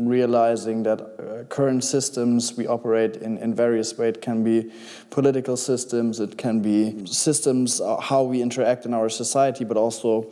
realizing that current systems we operate in various ways. It can be political systems, it can be systems how we interact in our society, but also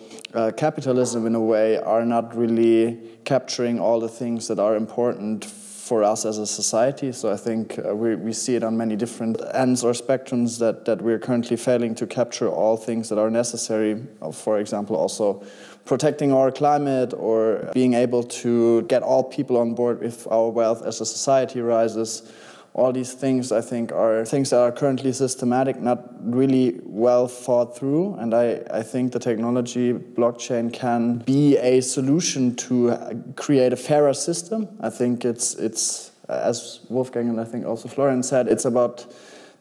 capitalism in a way are not really capturing all the things that are important for us as a society. So I think we see it on many different ends or spectrums that we're currently failing to capture all things that are necessary. For example, also protecting our climate or being able to get all people on board if our wealth as a society rises. All these things, I think, are things that are currently systematic, not really well thought through. And I think the technology, blockchain, can be a solution to create a fairer system. I think it's as Wolfgang and I think also Florian said, it's about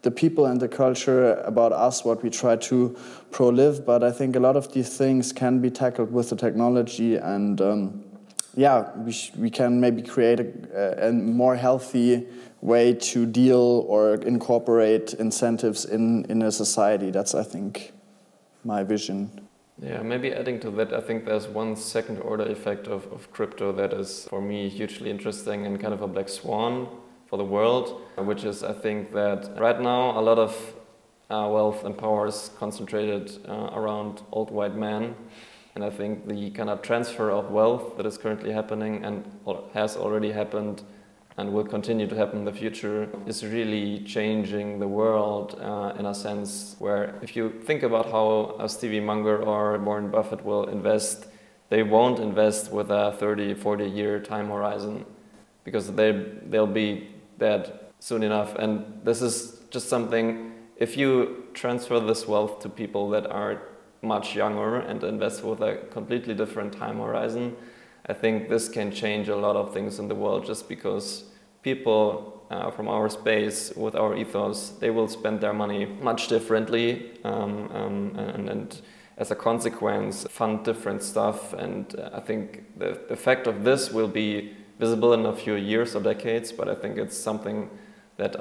the people and the culture, about us, what we try to pro-live. But I think a lot of these things can be tackled with the technology, and we can maybe create a more healthy way to deal or incorporate incentives in a society. That's, I think, my vision. Yeah, maybe adding to that, I think there's one second order effect of crypto that is, for me, hugely interesting and kind of a black swan for the world, which is, I think, that right now a lot of wealth and power is concentrated around old white men. And I think the kind of transfer of wealth that is currently happening and has already happened and will continue to happen in the future is really changing the world in a sense where if you think about how a Stevie Munger or Warren Buffett will invest, they won't invest with a 30, 40-year time horizon because they'll be dead soon enough. And this is just something, if you transfer this wealth to people that are much younger and invest with a completely different time horizon, I think this can change a lot of things in the world just because people from our space with our ethos, they will spend their money much differently and as a consequence fund different stuff. And I think the effect of this will be visible in a few years or decades, but I think it's something that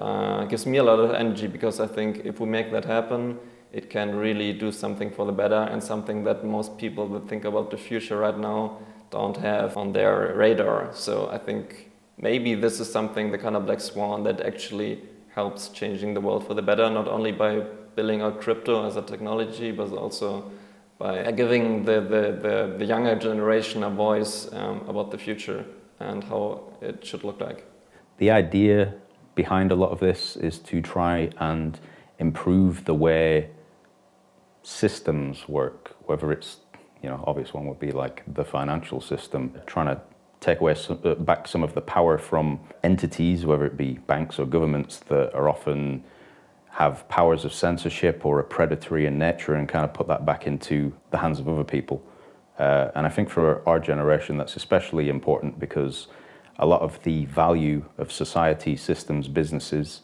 gives me a lot of energy because I think if we make that happen, it can really do something for the better and something that most people that think about the future right now don't have on their radar. So I think maybe this is something, the kind of black swan that actually helps changing the world for the better, not only by building out crypto as a technology, but also by giving the younger generation a voice about the future and how it should look like. The idea behind a lot of this is to try and improve the way systems work, whether it's, obvious one would be like the financial system, trying to take away back some of the power from entities, whether it be banks or governments that are often have powers of censorship or are predatory in nature, and kind of put that back into the hands of other people. And I think for our generation that's especially important because a lot of the value of society, systems, businesses,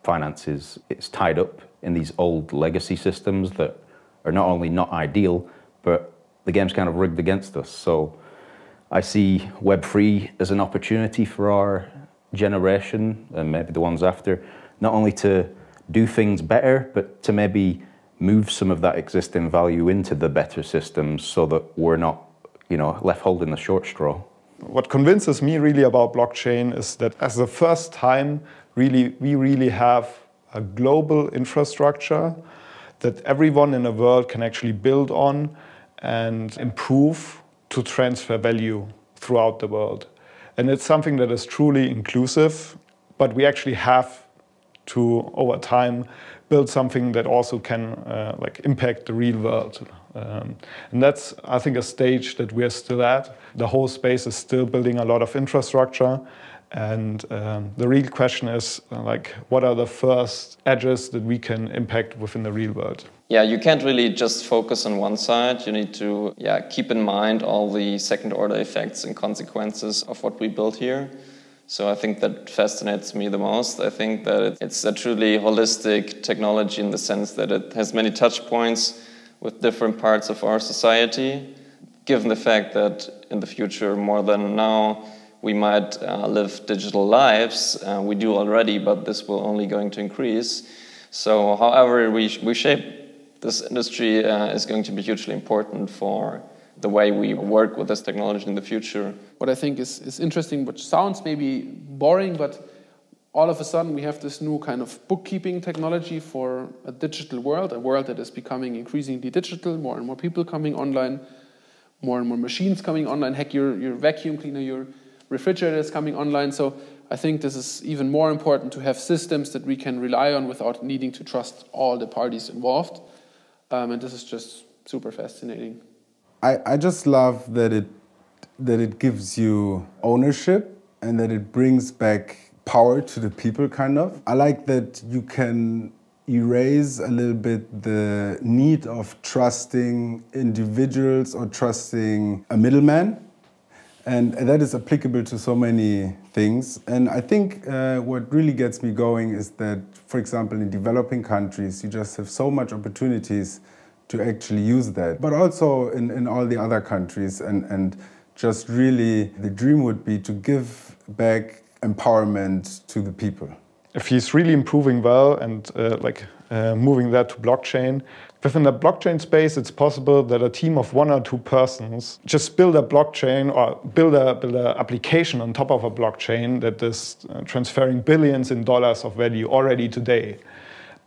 finances, it's tied up in these old legacy systems that are not only not ideal, but the game's kind of rigged against us. So I see Web3 as an opportunity for our generation and maybe the ones after, not only to do things better, but to maybe move some of that existing value into the better systems so that we're not, left holding the short straw. What convinces me really about blockchain is that as the first time, we really have a global infrastructure that everyone in the world can actually build on and improve to transfer value throughout the world. And it's something that is truly inclusive, but we actually have to, over time, build something that also can impact the real world. And that's, I think, a stage that we're still at. The whole space is still building a lot of infrastructure. And the real question is, what are the first edges that we can impact within the real world? Yeah, you can't really just focus on one side. You need to keep in mind all the second-order effects and consequences of what we built here. So I think that fascinates me the most. I think that it's a truly holistic technology in the sense that it has many touch points with different parts of our society, given the fact that in the future, more than now, we might live digital lives. We do already, but this will only going to increase. So however we shape this industry is going to be hugely important for the way we work with this technology in the future. What I think is interesting, which sounds maybe boring, but all of a sudden we have this new kind of bookkeeping technology for a digital world, a world that is becoming increasingly digital, more and more people coming online, more and more machines coming online. Heck, your vacuum cleaner, your refrigerator is coming online. So I think this is even more important to have systems that we can rely on without needing to trust all the parties involved. And this is just super fascinating. I just love that it gives you ownership and that it brings back power to the people, kind of. I like that you can erase a little bit the need of trusting individuals or trusting a middleman. And that is applicable to so many things. And I think what really gets me going is that, for example, in developing countries, you just have so much opportunities to actually use that. But also in all the other countries. And just really, the dream would be to give back empowerment to the people. If he's really improving well and moving that to blockchain, within the blockchain space, it's possible that a team of 1 or 2 persons just build a blockchain or build a application on top of a blockchain that is transferring billions in dollars of value already today.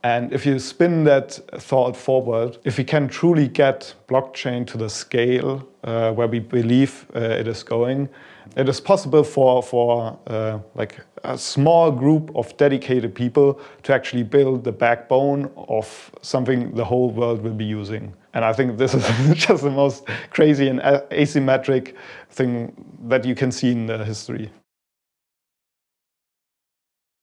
And if you spin that thought forward, if we can truly get blockchain to the scale where we believe it is going, it is possible for a small group of dedicated people to actually build the backbone of something the whole world will be using. And I think this is just the most crazy and asymmetric thing that you can see in the history.